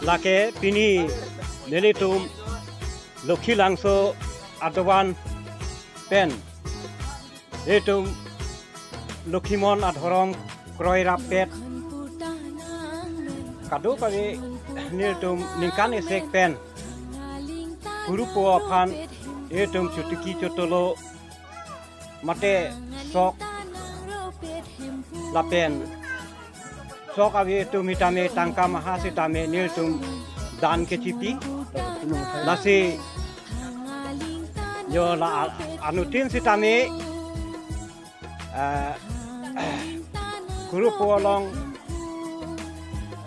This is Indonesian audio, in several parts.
lake pini nelitum lokhi langso adoban pen etum lokhimon adhorong kroi rapet kado kami nelitum ningkan esek pen guru po phan etum chutuki chotolo mate sok lapen sok awi etum mitame tangka mahasitame nelitum dan kecipi nasi yo la anutin sitame guru polong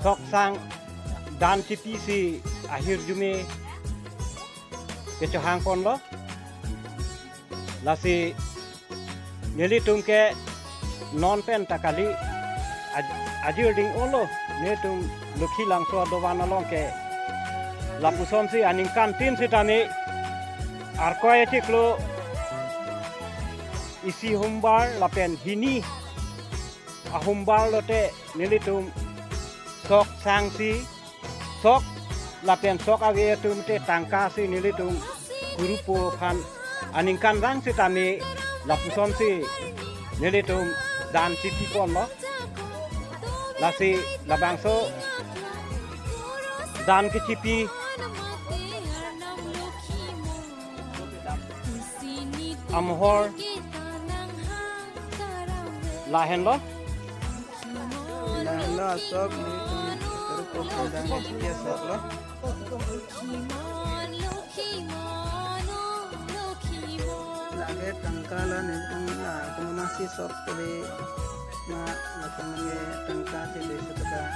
sok sang dan cipi si akhir jume kecohang pon lo lasi nyeli tumke non pen takali ajir ding olo ne tum lukhi langso dowana longke lapusom si aningkan tin sitame arkoy tiklo isi humbar lapen hini ahumbar lote nilitum sok sangsi sok lapen sok age tum te tangka si nilitum gurupo phan aningkan rang sitame lapusom si nilitum dan cipi pon lo lasi labangso dan kecipi amhor lahen lo sok ni terus pedang dia sok lo lagi tangkalan ni kuma masih sok kali na lakukan tangka sih sekedar